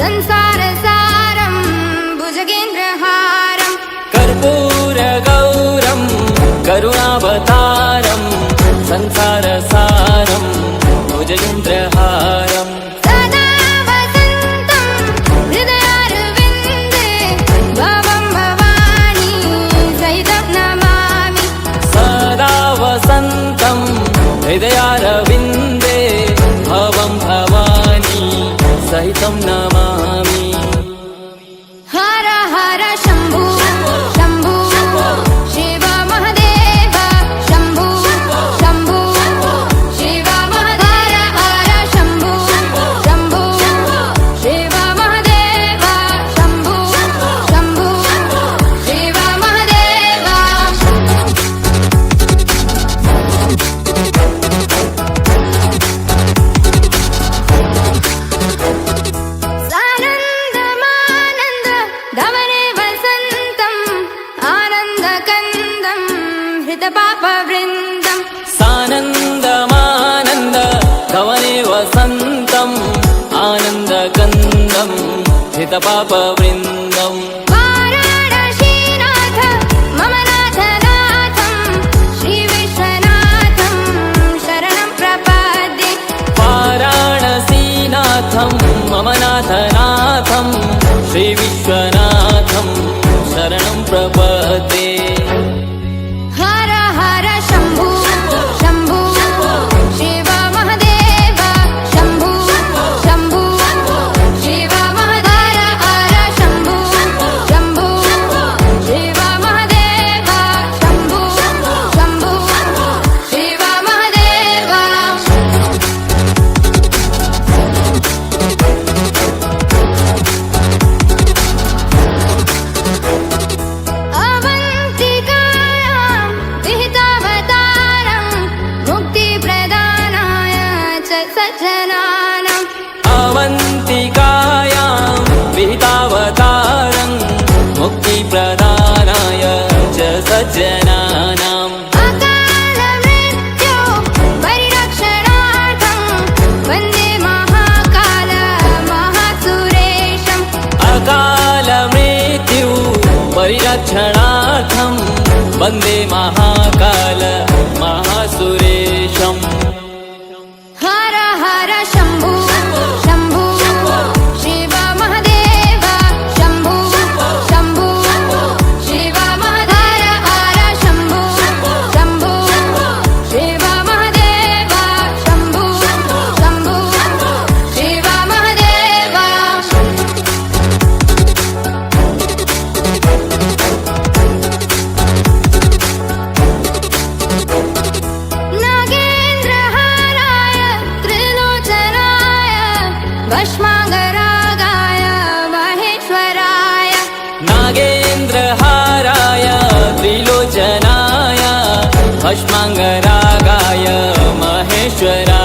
संसारसारं भुजगेन्द्रहारं कर्पूरगौरं करुणावतारं संसारसारं भुजगेन्द्रहारं सदा वसन्तं हृदयारविन्दे भवं भवानी सहितं नमामि सदा वसन्तं हृदयारविन्दे भवं भवानी सहितं नमामि हर हर शम्भो शम्भो शिव महादेव शम्भो शम्भो शिव महादेव हर शम्भो शम्भो शिव महादेव शम्भो शम्भो शिव महादेव सानन्दमानन्द धवने वसन्तम् आनन्दकन्दं हृतपापवृन्दम् सानन्दमानन्द कवने वसन्तम् आनन्दकन्दं हितपापवृन्दम् वाराणसीनाथ मम नाथनाथं श्रीविश्वनाथं शरणं प्रपद्ये वाराणसीनाथं मम नाथनाथं श्रीविश्वनाथं शरणं प्रपद्ये हर हर शम्भो शम्भो शिव महादेव शम्भो शम्भो शिव महादेव हर शम्भो शम्भो शिव महादेव शम्भो शम्भो शिव महादेव अवन्तिकायां विहितावतारं मुक्तिप्रदानाय च सज्जनानाम् अवन्तिकायां विहितावतारं मुक्तिप्रदानाय च सज्जनानाम् अकालमृत्यो परिरक्षणार्थं वन्दे महाकाल महासुरेशम् अकालमृत्यु परिरक्षणार्थं वन्दे महाकाल महासुरेशम् हर हर शम्भो शम्भो शिव महादेव शम्भो शम्भो शिव महादेव हर शम्भो शम्भो शिव महादेव शम्भो शम्भो शिव महादेव नागेन्द्रहाराय त्रिलोचनाय भस्माङ्गरागाय महेश्वराय नागेन्द्रहाराय त्रिलोचनाय भस्माङ्गरागाय महेश्वराय